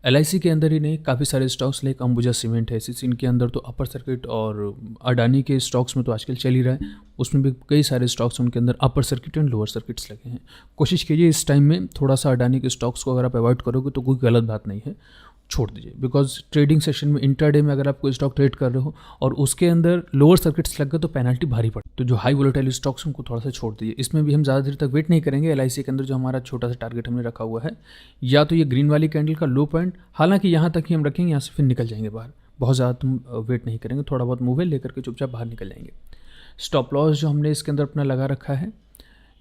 LIC के अंदर ही नहीं, काफ़ी सारे स्टॉक्स लाइक अंबुजा सीमेंट है, एसीसी, इनके अंदर तो अपर सर्किट, और अडानी के स्टॉक्स में तो आजकल चल ही रहा है, उसमें भी कई सारे स्टॉक्स उनके अंदर upper circuit and lower circuits लगे हैं। कोशिश कीजिए इस टाइम में थोड़ा सा अडानी के स्टॉक्स को अगर आप अवॉइड करोगे तो कोई गलत बात नहीं है, छोड़ दीजिए। बिकॉज ट्रेडिंग सेशन में इंट्राडे में अगर आप कोई स्टॉक ट्रेड कर रहे हो और उसके अंदर लोअर सर्किट्स लग गए तो पेनल्टी भारी पड़े। तो जो हाई वोलेटाइल स्टॉक्स उनको थोड़ा सा छोड़ दीजिए। इसमें भी हम ज़्यादा देर तक वेट नहीं करेंगे। एलआईसी के अंदर जो हमारा छोटा सा टारगेट हमने रखा हुआ है, या तो ये ग्रीन वाली कैंडल का लो पॉइंट, हालांकि यहाँ तक ही हम रखेंगे, यहाँ से फिर निकल जाएंगे बाहर। बहुत ज़्यादा तुम वेट नहीं करेंगे, थोड़ा बहुत मूव लेकर के चुपचाप बाहर निकल जाएंगे। स्टॉप लॉस जो हमने इसके अंदर अपना लगा रखा है,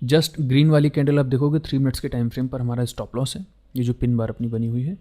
जस्ट ग्रीन वाली कैंडल आप देखोगे 3 मिनट्स के टाइम फ्रेम पर हमारा स्टॉप लॉस है। ये जो पिन बार अपनी बनी हुई है,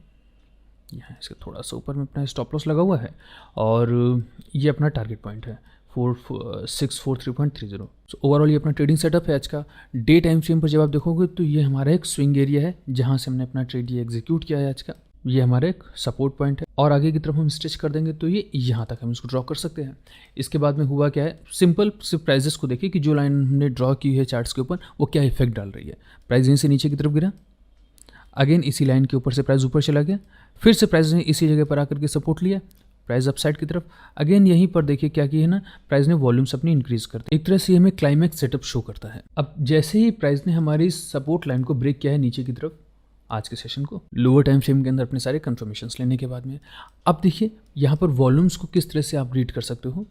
यहाँ इसके थोड़ा सा ऊपर में अपना स्टॉप लॉस लगा हुआ है, और ये अपना टारगेट पॉइंट है 4643.30। सो ओवरऑल ये अपना ट्रेडिंग सेटअप है आज का। डे टाइम फ्रेम पर जब आप देखोगे तो ये हमारा एक स्विंग एरिया है जहाँ से हमने अपना ट्रेड ये एग्जीक्यूट किया है आज का। ये हमारा एक सपोर्ट पॉइंट है, और आगे की तरफ हम स्ट्रेच कर देंगे तो ये यहाँ तक हम इसको ड्रॉ कर सकते हैं। इसके बाद में हुआ क्या है, सिंपल सिर्फ प्राइजेस को देखिए कि जो लाइन हमने ड्रॉ की है चार्ट्स के ऊपर वो क्या इफेक्ट डाल रही है। प्राइस यहीं से नीचे की तरफ गिरा, अगेन इसी लाइन के ऊपर से प्राइस ऊपर चला गया, फिर से प्राइस ने इसी जगह पर आकर के सपोर्ट लिया, प्राइस अपसाइड की तरफ, अगेन यहीं पर देखिए क्या किया है ना, प्राइस ने वॉल्यूम्स अपनी इंक्रीज कर दी। एक तरह से हमें क्लाइमैक्स सेटअप शो करता है। अब जैसे ही प्राइस ने हमारी सपोर्ट लाइन को ब्रेक किया है नीचे की तरफ, आज के सेशन को लोअर टाइम फ्रेम के अंदर अपने सारे कंफर्मेशंस लेने के बाद में, अब देखिए यहाँ पर वॉल्यूम्स को किस तरह से आप रीड कर सकते हो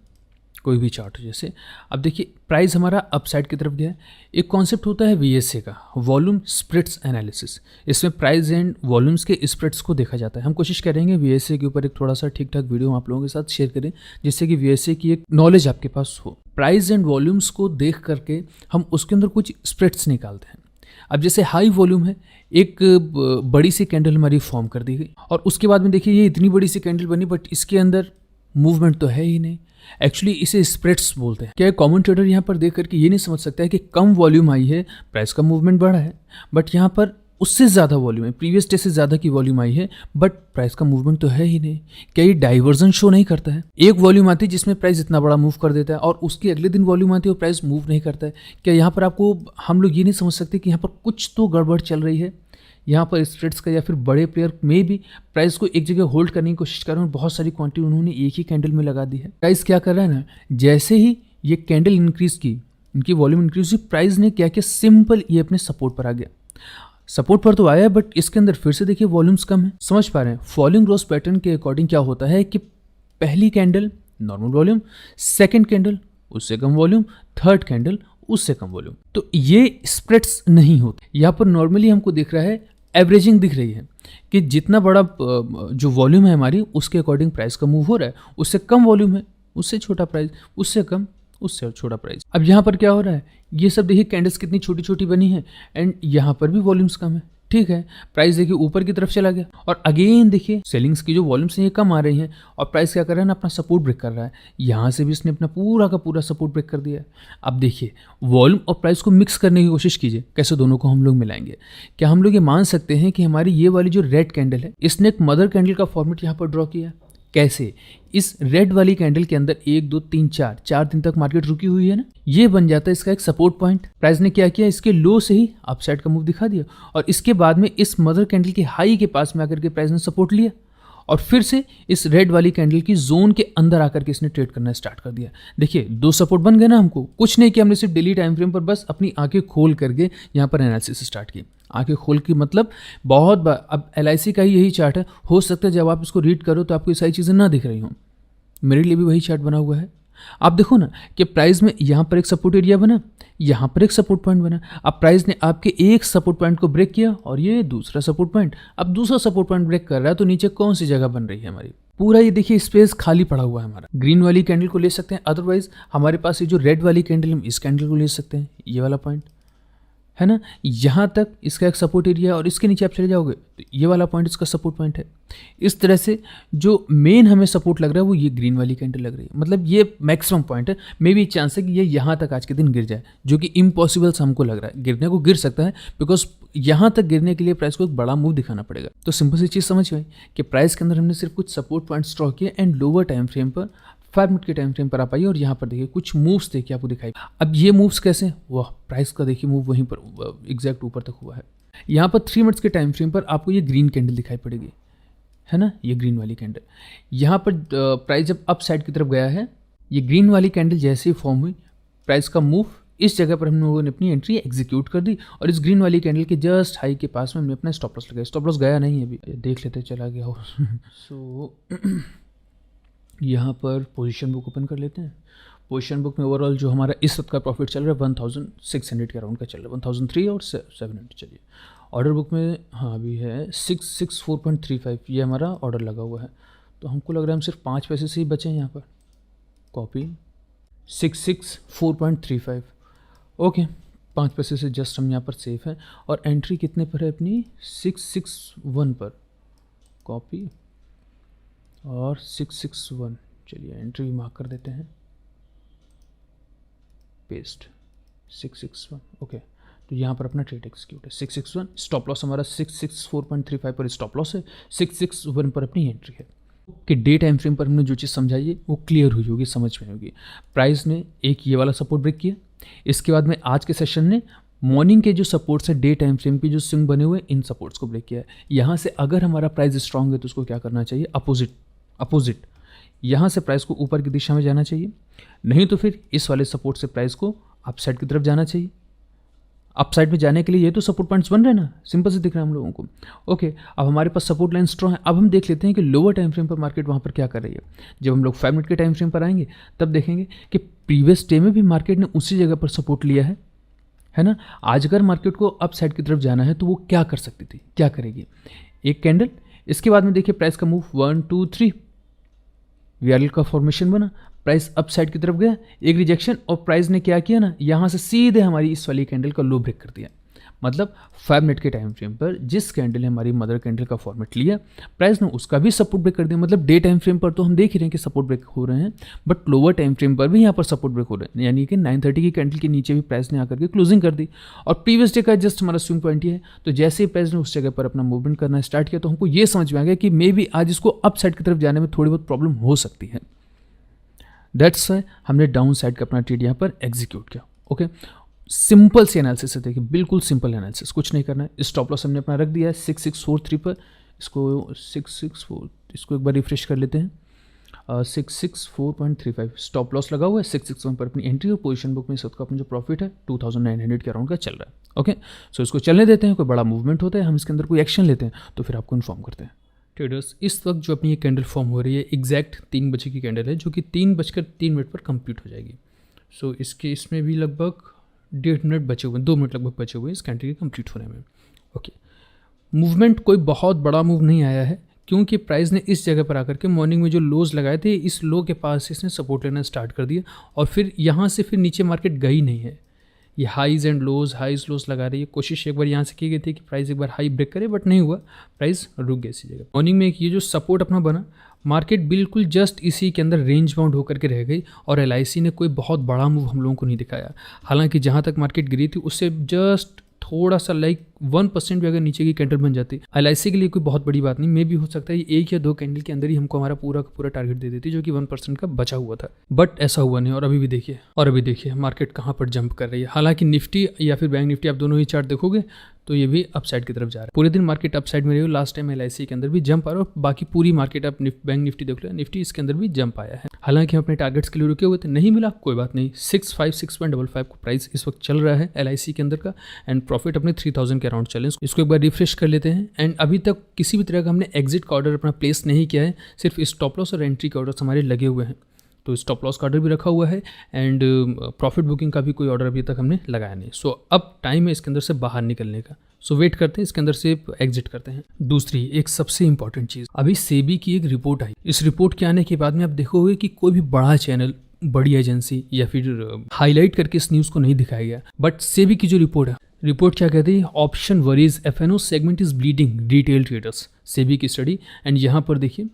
कोई भी चार्ट जैसे। अब देखिए प्राइस हमारा अपसाइड की तरफ गया है। एक कॉन्सेप्ट होता है वीएसए का, वॉल्यूम स्प्रेड्स एनालिसिस। इसमें प्राइस एंड वॉल्यूम्स के स्प्रेड्स को देखा जाता है। हम कोशिश करेंगे वीएसए के ऊपर एक थोड़ा सा ठीक ठाक वीडियो आप लोगों के साथ शेयर करें, जिससे कि वीएसए की एक नॉलेज आपके पास हो। प्राइस एंड वॉल्यूम्स को देख करके हम उसके अंदर कुछ स्प्रेड्स निकालते हैं। अब जैसे हाई वॉल्यूम है, एक बड़ी सी कैंडल हमारी फॉर्म कर दी गई, और उसके बाद में देखिए ये इतनी बड़ी सी कैंडल बनी, बट इसके अंदर मूवमेंट तो है ही नहीं। एक्चुअली इसे स्प्रेड्स बोलते हैं। क्या कॉमन ट्रेडर यहाँ पर देख करके ये नहीं समझ सकता है कि कम वॉल्यूम आई है, प्राइस का मूवमेंट बढ़ा है, बट यहाँ पर उससे ज़्यादा वॉल्यूम है, प्रीवियस डे से ज़्यादा की वॉल्यूम आई है, बट प्राइस का मूवमेंट तो है ही नहीं। क्या ये डाइवर्जन शो नहीं करता है? एक वॉल्यूम आती है जिसमें प्राइस इतना बड़ा मूव कर देता है, और उसके अगले दिन वॉल्यूम आती है और प्राइस मूव नहीं करता है। क्या यहाँ पर आपको हम लोग ये नहीं समझ सकते कि यहाँ पर कुछ तो गड़बड़ चल रही है? यहाँ पर स्प्रेड्स का या फिर बड़े प्लेयर में भी प्राइस को एक जगह होल्ड करने की कोशिश कर रहे हैं, बहुत सारी क्वांटिटी उन्होंने एक ही कैंडल में लगा दी है। प्राइस क्या कर रहा है ना, जैसे ही ये कैंडल इंक्रीज की, इनकी वॉल्यूम इंक्रीज हुई, प्राइस ने क्या किया, सिंपल ये अपने सपोर्ट पर आ गया। सपोर्ट पर तो आया, बट इसके अंदर फिर से देखिए वॉल्यूम्स कम है। समझ पा रहे हैं? फॉलिंग रोज पैटर्न के अकॉर्डिंग क्या होता है कि पहली candle normal volume, second candle उससे कम वॉल्यूम, थर्ड कैंडल उससे कम वॉल्यूम। तो ये स्प्रेड्स नहीं होते। यहाँ पर नॉर्मली हमको दिख रहा है, एवरेजिंग दिख रही है कि जितना बड़ा जो वॉल्यूम है हमारी, उसके अकॉर्डिंग प्राइस का मूव हो रहा है। उससे कम वॉल्यूम है, उससे छोटा प्राइस, उससे कम, उससे छोटा प्राइस। अब यहाँ पर क्या हो रहा है, ये सब देखिए कैंडल्स कितनी छोटी छोटी बनी है, एंड यहाँ पर भी वॉल्यूम्स कम है। ठीक है, प्राइस देखिए ऊपर की तरफ चला गया, और अगेन देखिए सेलिंग्स की जो वॉल्यूम्स हैं ये कम आ रही हैं, और प्राइस क्या कर रहा है ना, अपना सपोर्ट ब्रेक कर रहा है। यहाँ से भी इसने अपना पूरा का पूरा सपोर्ट ब्रेक कर दिया है। अब देखिए वॉल्यूम और प्राइस को मिक्स करने की कोशिश कीजिए, कैसे दोनों को हम लोग मिलाएंगे। क्या हम लोग ये मान सकते हैं कि हमारी ये वाली जो रेड कैंडल है, इसने एक मदर कैंडल का फॉर्मेट यहाँ पर ड्रॉ किया? कैसे? इस रेड वाली कैंडल के अंदर 1 2 3 4 दिन तक मार्केट रुकी हुई है ना, ये बन जाता है इसका एक सपोर्ट पॉइंट। प्राइस ने क्या किया, इसके लो से ही अपसाइड का मूव दिखा दिया, और इसके बाद में इस मदर कैंडल के हाई के पास में आकर के प्राइस ने सपोर्ट लिया, और फिर से इस रेड वाली कैंडल की जोन के अंदर आकर के इसने ट्रेड करना स्टार्ट कर दिया। देखिए 2 सपोर्ट बन गए ना, हमको कुछ नहीं किया, हमने सिर्फ डेली टाइम फ्रेम पर बस अपनी आंखें खोल करके यहाँ पर एनालिसिस स्टार्ट की। आंखें खोल की मतलब बहुत बार, अब एलआईसी का ही यही चार्ट है, हो सकता है जब आप इसको रीड करो तो आपको ये सारी चीज़ें ना दिख रही हों। मेरे लिए भी वही चार्ट बना हुआ है। आप देखो ना कि प्राइस में यहाँ पर एक सपोर्ट एरिया बना, यहाँ पर एक सपोर्ट पॉइंट बना। अब प्राइस ने आपके एक सपोर्ट पॉइंट को ब्रेक किया, और ये दूसरा सपोर्ट पॉइंट, अब दूसरा सपोर्ट पॉइंट ब्रेक कर रहा है, तो नीचे कौन सी जगह बन रही है हमारी? पूरा ये देखिए स्पेस खाली पड़ा हुआ है हमारा। ग्रीन वाली कैंडल को ले सकते हैं, अदरवाइज हमारे पास ये जो रेड वाली कैंडल, हम इस कैंडल को ले सकते हैं, ये वाला पॉइंट है ना, यहाँ तक इसका एक सपोर्ट एरिया है, और इसके नीचे आप चले जाओगे तो ये वाला पॉइंट इसका सपोर्ट पॉइंट है। इस तरह से जो मेन हमें सपोर्ट लग रहा है वो ये ग्रीन वाली कैंडल लग रही है, मतलब ये मैक्सिमम पॉइंट है। मे भी चांस है कि ये यहाँ तक आज के दिन गिर जाए, जो कि इम्पॉसिबल हमको लग रहा है। गिरने को गिर सकता है, बिकॉज यहाँ तक गिरने के लिए प्राइस को एक बड़ा मूव दिखाना पड़ेगा। तो सिंपल सी चीज़ समझ गए कि प्राइस के अंदर हमने सिर्फ कुछ सपोर्ट पॉइंट्स ड्रॉ किए, एंड लोअर टाइम फ्रेम पर 5 मिनट के टाइम फ्रेम पर आप आइए, और यहाँ पर देखिए कुछ मूव्स देखिए आपको दिखाई। अब ये मूव्स कैसे, वह प्राइस का देखिए मूव वहीं पर एग्जैक्ट ऊपर तक हुआ है। यहाँ पर 3 मिनट्स के टाइम फ्रेम पर आपको ये ग्रीन कैंडल दिखाई पड़ेगी, है ना, ये ग्रीन वाली कैंडल। यहाँ पर प्राइस जब अप साइड की तरफ गया है, ये ग्रीन वाली कैंडल जैसे ही फॉर्म हुई, प्राइस का मूव इस जगह पर हम लोगों ने अपनी एंट्री एग्जीक्यूट कर दी और इस ग्रीन वाली कैंडल के जस्ट हाई के पास में हमने अपना स्टॉप लॉस लगाया। स्टॉप लॉस गया नहीं है, अभी देख लेते चला गया हो। सो यहाँ पर पोजीशन बुक ओपन कर लेते हैं। पोजीशन बुक में ओवरऑल जो हमारा इस वक्त का प्रॉफिट चल रहा है 1600 के अराउंड का चल रहा है, 1003 और 700। चलिए ऑर्डर बुक में हाँ अभी है 664.35, ये हमारा ऑर्डर लगा हुआ है। तो हमको लग रहा है हम सिर्फ 5 पैसे से ही बचे हैं यहाँ पर। कॉपी 664.35, ओके 5 पैसे से जस्ट हम यहाँ पर सेफ हैं। और एंट्री कितने पर है अपनी, 661 पर। कॉपी और 661, चलिए एंट्री मार्क कर देते हैं, पेस्ट 661, ओके। तो यहाँ पर अपना ट्रेड एक्सिक्यूट है 661। स्टॉप लॉस हमारा 664.35 पर स्टॉप लॉस है, 661 पर अपनी एंट्री है। कि डे टाइम फ्रेम पर हमने जो चीज़ समझाई है वो क्लियर हुई होगी, समझ में होगी। प्राइस ने एक ये वाला सपोर्ट ब्रेक किया, इसके बाद में आज के सेशन ने मॉर्निंग के जो सपोर्ट्स है डे टाइम फ्रेम की जो स्विंग बने हुए इन सपोर्ट्स को ब्रेक किया है। यहाँ से अगर हमारा प्राइस स्ट्रांग है तो उसको क्या करना चाहिए, अपोजिट यहाँ से प्राइस को ऊपर की दिशा में जाना चाहिए, नहीं तो फिर इस वाले सपोर्ट से प्राइस को अपसाइड की तरफ जाना चाहिए। अपसाइड में जाने के लिए ये तो सपोर्ट पॉइंट्स बन रहे हैं ना, सिंपल से दिख रहा है हम लोगों को। ओके, अब हमारे पास सपोर्ट लाइन स्ट्रॉन्ग है। अब हम देख लेते हैं कि लोअर टाइम फ्रेम पर मार्केट वहाँ पर क्या कर रही है। जब हम लोग 5 मिनट के टाइम फ्रेम पर आएंगे तब देखेंगे कि प्रीवियस डे में भी मार्केट ने उसी जगह पर सपोर्ट लिया है ना। आज अगर मार्केट को अप साइड की तरफ जाना है तो वो क्या कर सकती थी, क्या करेगी, एक कैंडल, इसके बाद में देखिए प्राइस का मूव 1 2 3 वीआरएल का फॉर्मेशन बना, प्राइस अप साइड की तरफ गया, एक रिजेक्शन, और प्राइस ने क्या किया ना, यहाँ से सीधे हमारी इस वाली कैंडल का लो ब्रेक कर दिया। मतलब 5 मिनट के टाइम फ्रेम पर जिस कैंडल ने हमारी मदर कैंडल का फॉर्मेट लिया, प्राइस ने उसका भी सपोर्ट ब्रेक कर दिया। मतलब डे टाइम फ्रेम पर तो हम देख ही रहे हैं कि सपोर्ट ब्रेक हो रहे हैं, बट लोअर टाइम फ्रेम पर भी यहाँ पर सपोर्ट ब्रेक हो रहे हैं। यानी कि 930 की कैंडल के नीचे भी प्राइस ने आकर के क्लोजिंग कर दी और प्रीवियस डे का जस्ट हमारा स्विंग पॉइंट ही है। तो जैसे ही प्राइस ने उस जगह पर अपना मूवमेंट करना स्टार्ट किया तो हमको ये समझ में आ गया कि मे बी आज इसको अप साइड की तरफ जाने में थोड़ी बहुत प्रॉब्लम हो सकती है। दैट्स वाई हमने डाउन साइड का अपना ट्रेड यहाँ पर एग्जीक्यूट किया। ओके, सिंपल सी एनालिसिस है, देखिए बिल्कुल सिंपल एनालिसिस, कुछ नहीं करना है। स्टॉप लॉस हमने अपना रख दिया है 6643 पर, इसको 664, इसको एक बार रिफ्रेश कर लेते हैं, 664.35 स्टॉप लॉस लगा हुआ है, 661 पर अपनी एंट्री और पोजीशन बुक में इस वक्त का अपना जो प्रॉफिट है 2900 के अराउंड का चल रहा है। ओके, सो इसको चलने देते हैं, कोई बड़ा मूवमेंट होता है हम इसके अंदर कोई एक्शन लेते हैं तो फिर आपको इन्फॉर्म करते हैं। ट्रेडर्स, इस वक्त जो अपनी ये कैंडल फॉर्म हो रही है एग्जैक्ट 3 बजे की कैंडल है, जो कि 3:03 पर कंप्लीट हो जाएगी। सो इसमें भी लगभग 1.5 मिनट बचे हुए हैं, 2 मिनट लगभग बचे हुए हैं इस कैंडल के कंप्लीट होने में। ओके, मूवमेंट कोई बहुत बड़ा मूव नहीं आया है, क्योंकि प्राइस ने इस जगह पर आकर के मॉर्निंग में जो लोज लगाए थे इस लो के पास इसने सपोर्ट लेना स्टार्ट कर दिया और फिर यहाँ से फिर नीचे मार्केट गई नहीं है। ये हाईज एंड लोज, हाईज लोज लगा रही है। कोशिश एक बार यहाँ से की गई थी कि प्राइस एक बार हाई ब्रेक करे, बट नहीं हुआ, प्राइस रुक गया इसी जगह। मॉर्निंग में ये जो सपोर्ट अपना बना, मार्केट बिल्कुल जस्ट इसी के अंदर रेंज बाउंड होकर के रह गई और LIC ने कोई बहुत बड़ा मूव हम लोगों को नहीं दिखाया। हालांकि जहाँ तक मार्केट गिरी थी उससे जस्ट थोड़ा सा 1% भी अगर नीचे की कैंडल बन जाती, LIC के लिए कोई बहुत बड़ी बात नहीं, मे भी हो सकता है 1 या 2 कैंडल के अंदर ही हमको हमारा पूरा का पूरा टारगेट दे देती, जो कि 1% का बचा हुआ था, बट ऐसा हुआ नहीं। और अभी देखिए मार्केट कहाँ पर जंप कर रही है। हालांकि निफ्टी या फिर बैंक निफ्टी आप दोनों ही चार्ट देखोगे तो ये भी अपसाइड की तरफ जा रहा है। पूरे दिन मार्केट अपसाइड में रही, लास्ट टाइम LIC के अंदर भी जंप आ रहा है और बाकी पूरी मार्केट आप बैंक निफ्टी देख लो, निफ्टी इसके अंदर भी जंप आया है। हालांकि हम अपने टारगेट्स के लिए रुके हुए थे, नहीं मिला कोई बात नहीं। 656.55 को प्राइस इस वक्त चल रहा है LIC के अंदर का एंड प्रॉफिट अपने 3000 के अराउंड चले। इसको एक बार रिफ्रेश कर लेते हैं एंड अभी तक किसी भी तरह का हमने एग्जिट का ऑर्डर अपना प्लेस नहीं किया है, सिर्फ स्टॉप लॉस और एंट्री के ऑर्डर्स हमारे लगे हुए हैं। तो स्टॉप लॉस का ऑर्डर भी रखा हुआ है एंड प्रॉफिट बुकिंग का भी कोई ऑर्डर अभी तक हमने लगाया नहीं। सो अब टाइम है इसके अंदर से बाहर निकलने का। सो वेट करते हैं, इसके अंदर से एग्जिट करते हैं। दूसरी एक सबसे इंपॉर्टेंट चीज़, अभी सेबी की एक रिपोर्ट आई। इस रिपोर्ट के आने के बाद में आप देखोगे कि कोई भी बड़ा चैनल, बड़ी एजेंसी या फिर हाईलाइट करके इस न्यूज़ को नहीं दिखाया गया, बट सेबी की जो रिपोर्ट है, रिपोर्ट क्या कहती है, option worries FNO segment is bleeding retail traders, SEBI की स्टडी। एंड यहाँ पर देखिए,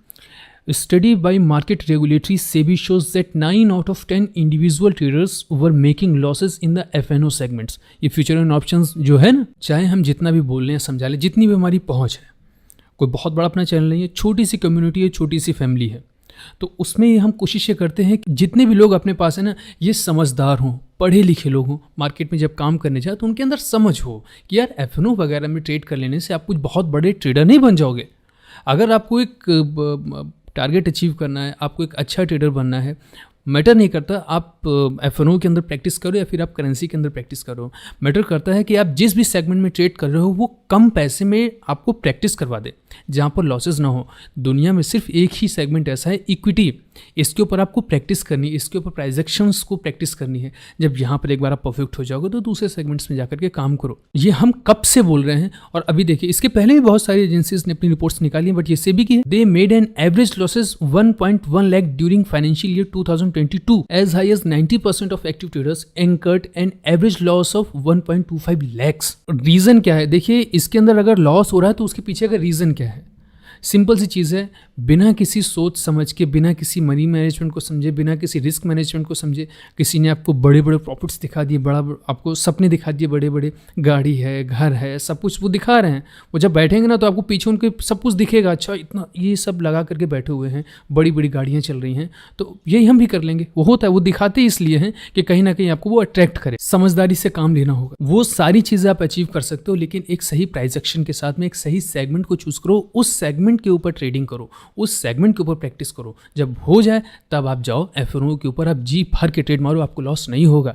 study by market regulatory SEBI shows that 9 out of 10 individual traders were making losses in the FNO segments। ये फ्यूचर एंड ऑप्शंस जो है ना, चाहे हम जितना भी बोल रहे हैं, समझा लें, जितनी भी हमारी पहुंच है, कोई बहुत बड़ा अपना चैनल नहीं है, छोटी सी कम्युनिटी है, छोटी सी फैमिली है, तो उसमें हम कोशिश ये करते हैं कि जितने भी लोग अपने पास है ना, ये समझदार हों, पढ़े लिखे लोग हों, मार्केट में जब काम करने जाए तो उनके अंदर समझ हो कि यार FNO वगैरह में ट्रेड कर लेने से आप कुछ बहुत बड़े ट्रेडर नहीं बन जाओगे। अगर आपको एक टारगेट अचीव करना है, आपको एक अच्छा ट्रेडर बनना है, मैटर नहीं करता आप F&O के अंदर प्रैक्टिस करो या फिर आप करेंसी के अंदर प्रैक्टिस करो। मैटर करता है कि आप जिस भी सेगमेंट में ट्रेड कर रहे हो वो कम पैसे में आपको प्रैक्टिस करवा दे, जहाँ पर लॉसेज ना हो। दुनिया में सिर्फ एक ही सेगमेंट ऐसा है, इक्विटी। इसके ऊपर आपको प्रैक्टिस करनी है, इसके ऊपर प्राइस एक्शंस को प्रैक्टिस करनी है। जब यहाँ पर एक बार आप परफेक्ट हो जाओगे तो दूसरे सेगमेंट्स में जाकर के काम करो। ये हम कब से बोल रहे हैं, और अभी देखिए इसके पहले भी बहुत सारी एजेंसीज ने अपनी रिपोर्ट्स निकाली हैं, बट ये सेबी की है। They made an average losses 1.1 lakh during financial year 2022 as high as 90% of active traders incurred an average loss of 1.25 lakhs। Reason क्या है? देखिए इसके अंदर अगर लॉस हो रहा है तो उसके पीछे का रीजन क्या है? सिंपल सी चीज़ है, बिना किसी सोच समझ के, बिना किसी मनी मैनेजमेंट को समझे, बिना किसी रिस्क मैनेजमेंट को समझे, किसी ने आपको बड़े बड़े प्रॉफिट्स दिखा दिए, आपको सपने दिखा दिए, बड़े बड़े गाड़ी है, घर है, सब कुछ वो दिखा रहे हैं। वो जब बैठेंगे ना तो आपको पीछे उनके सब कुछ दिखेगा, अच्छा इतना ये सब लगा करके बैठे हुए हैं, बड़ी बड़ी गाड़ियाँ चल रही हैं, तो यही हम भी कर लेंगे। वो होता है, वो दिखाते इसलिए हैं कि कहीं ना कहीं आपको वो अट्रैक्ट करे। समझदारी से काम लेना होगा। वो सारी चीज़ें आप अचीव कर सकते हो, लेकिन एक सही प्राइस एक्शन के साथ में एक सही सेगमेंट को चूज करो, उस सेगमेंट के ऊपर ट्रेडिंग करो, उस सेगमेंट के ऊपर प्रैक्टिस करो। जब हो जाए तब आप जाओ F&O के ऊपर, आप जी भर के ट्रेड मारो, आपको लॉस नहीं होगा।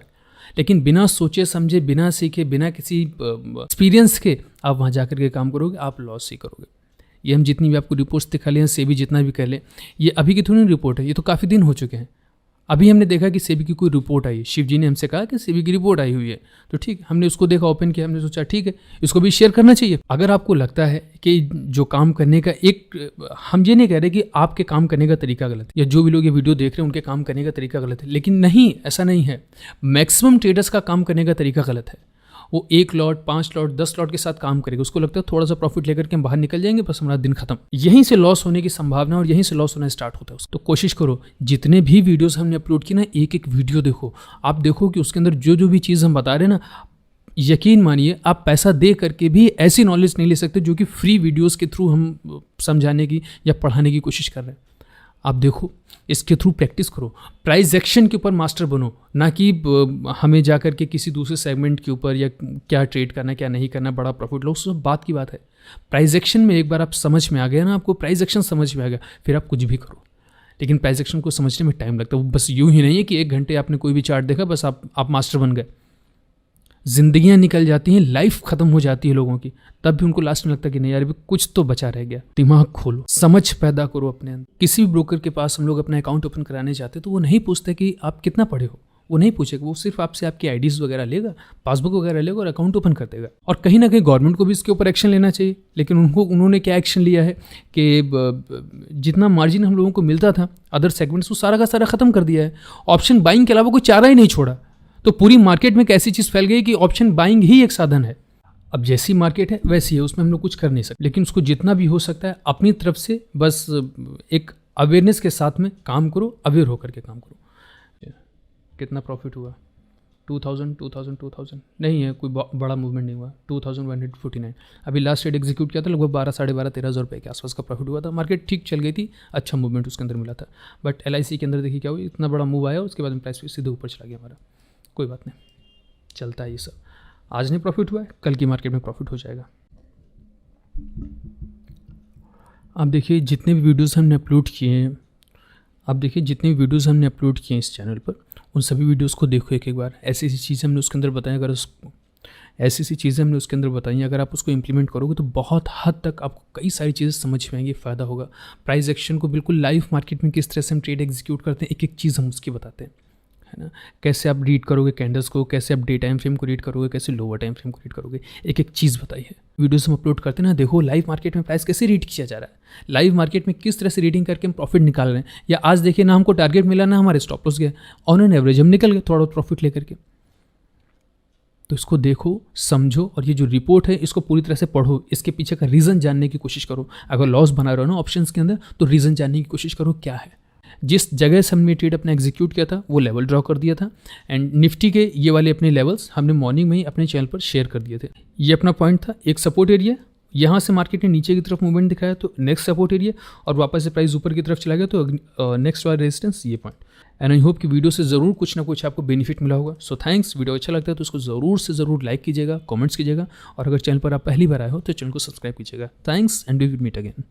लेकिन बिना सोचे समझे, बिना सीखे, बिना किसी एक्सपीरियंस के आप वहाँ जाकर के काम करोगे, आप लॉस ही करोगे। ये हम जितनी भी आपको रिपोर्ट्स दिखा लें, सेबी जितना भी कह लें, ये अभी की थोड़ी रिपोर्ट है, ये तो काफ़ी दिन हो चुके हैं। अभी हमने देखा कि सेबी की कोई रिपोर्ट आई है, शिव जी ने हमसे कहा कि सेबी की रिपोर्ट आई हुई है, तो ठीक, हमने उसको देखा, ओपन किया, हमने सोचा ठीक है इसको भी शेयर करना चाहिए। अगर आपको लगता है कि जो काम करने का हम ये नहीं कह रहे कि आपके काम करने का तरीका गलत है, या जो भी लोग ये वीडियो देख रहे हैं उनके काम करने का तरीका गलत है, लेकिन नहीं, ऐसा नहीं है। मैक्सिमम ट्रेडर्स का काम करने का तरीका गलत है। वो 1 लॉट, 5 लॉट, 10 लॉट के साथ काम करेगा, उसको लगता है थोड़ा सा प्रॉफिट लेकर के हम बाहर निकल जाएंगे, बस हमारा दिन खत्म। यहीं से लॉस होने की संभावना और यहीं से लॉस होना स्टार्ट होता है। तो कोशिश करो, जितने भी वीडियोस हमने अपलोड किए ना, एक एक वीडियो देखो, आप देखो कि उसके अंदर जो जो भी चीज़ हम बता रहे हैं ना, यकीन मानिए आप पैसा दे करके भी ऐसी नॉलेज नहीं ले सकते जो कि फ्री वीडियोज़ के थ्रू हम समझाने की या पढ़ाने की कोशिश कर रहे हैं। आप देखो, इसके थ्रू प्रैक्टिस करो, प्राइस एक्शन के ऊपर मास्टर बनो, ना कि हमें जा कर के किसी दूसरे सेगमेंट के ऊपर या क्या ट्रेड करना क्या नहीं करना, बड़ा प्रॉफिट लो, सब बात की बात है। प्राइस एक्शन में एक बार आप समझ में आ गया ना, आपको प्राइस एक्शन समझ में आ गया, फिर आप कुछ भी करो। लेकिन प्राइस एक्शन को समझने में टाइम लगता है। वो बस यूं ही नहीं है कि 1 घंटे आपने कोई भी चार्ट देखा बस आप मास्टर बन गए। जिंदगियां निकल जाती हैं, लाइफ खत्म हो जाती है लोगों की, तब भी उनको लास्ट में लगता है कि नहीं यार अभी कुछ तो बचा रह गया। दिमाग खोलो, समझ पैदा करो अपने अंदर। किसी भी ब्रोकर के पास हम लोग अपना अकाउंट ओपन कराने जाते तो वो नहीं पूछते कि आप कितना पढ़े हो, वो नहीं पूछेगा, वो सिर्फ आपसे आपकी आईडीज वगैरह लेगा, पासबुक वगैरह लेगा और अकाउंट ओपन कर देगा। और कहीं ना कहीं गवर्नमेंट को भी इसके ऊपर एक्शन लेना चाहिए, लेकिन उन्होंने क्या एक्शन लिया है कि जितना मार्जिन हम लोगों को मिलता था अदर सेगमेंट्स, वो सारा का सारा खत्म कर दिया है। ऑप्शन बाइंग के अलावा कोई चारा ही नहीं छोड़ा। तो पूरी मार्केट में एक ऐसी चीज़ फैल गई कि ऑप्शन बाइंग ही एक साधन है। अब जैसी मार्केट है वैसी है, उसमें हम लोग कुछ कर नहीं सकते, लेकिन उसको जितना भी हो सकता है अपनी तरफ से बस एक अवेयरनेस के साथ में काम करो, अवेयर होकर के काम करो। कितना प्रॉफिट हुआ? 2000 नहीं है, कोई बड़ा मूवमेंट नहीं हुआ। 2149 अभी लास्ट ट्रेड एग्जीक्यूट किया था, लगभग 12-13,500 रुपये के आसपास का प्रॉफिट हुआ था। मार्केट ठीक चल गई थी, अच्छा मूवमेंट उसके अंदर मिला था। बट LIC के अंदर देखिए क्या हुआ, इतना बड़ा मूव आया, उसके बाद में प्राइस सीधे ऊपर चला गया हमारा। कोई बात नहीं, चलता है ये सब। आज नहीं प्रॉफिट हुआ है, कल की मार्केट में प्रॉफिट हो जाएगा। आप देखिए जितने भी वीडियोस हमने अपलोड किए हैं, इस चैनल पर, उन सभी वीडियोस को देखो एक बार। ऐसी चीज़ें हमने उसके अंदर बताई, अगर आप उसको इंप्लीमेंट करोगे तो बहुत हद तक आपको कई सारी चीज़ें समझ में आएंगी, फ़ायदा होगा। प्राइस एक्शन को बिल्कुल लाइव मार्केट में किस तरह से हम ट्रेड एग्जीक्यूट करते हैं, एक एक चीज़ हम उसकी बताते हैं, है ना। कैसे आप रीड करोगे कैंडल्स को, कैसे आप डे टाइम फ्रेम को रीड करोगे, कैसे लोअर टाइम फ्रेम को रीड करोगे, एक एक चीज़ बताई है। वीडियोस हम अपलोड करते हैं ना, देखो लाइव मार्केट में प्राइस कैसे रीड किया जा रहा है, लाइव मार्केट में किस तरह से रीडिंग करके हम प्रॉफिट निकाल रहे हैं। या आज देखिए ना, हमको टारगेट मिला ना हमारे स्टॉप लॉस गया, ऑन एन एवरेज हम निकल गए थोड़ा प्रॉफिट लेकर के। तो इसको देखो, समझो, और ये जो रिपोर्ट है इसको पूरी तरह से पढ़ो, इसके पीछे का रीज़न जानने की कोशिश करो। अगर लॉस बना रहे हो ना ऑप्शंस के अंदर, तो रीज़न जानने की कोशिश करो क्या है। जिस जगह से हमने ट्रेड अपना एग्जीक्यूट किया था वो लेवल ड्रॉ कर दिया था, एंड निफ्टी के ये वाले अपने लेवल्स हमने मॉर्निंग में ही अपने चैनल पर शेयर कर दिए थे। ये अपना पॉइंट था, एक सपोर्ट एरिया, यहाँ से मार्केट ने नीचे की तरफ मूवमेंट दिखाया तो नेक्स्ट सपोर्ट एरिया, और वापस से प्राइस ऊपर की तरफ चला गया तो नेक्स्ट वाला रेजिस्टेंस ये पॉइंट। एंड आई होप कि वीडियो से ज़रूर कुछ ना कुछ आपको बेनिफिट मिला होगा। So thanks. वीडियो अच्छा लगता है तो उसको ज़रूर से ज़रूर लाइक कीजिएगा, कमेंट्स कीजिएगा, और अगर चैनल पर आप पहली बार आए हो तो चैनल को सब्सक्राइब कीजिएगा। Thanks and we will meet again.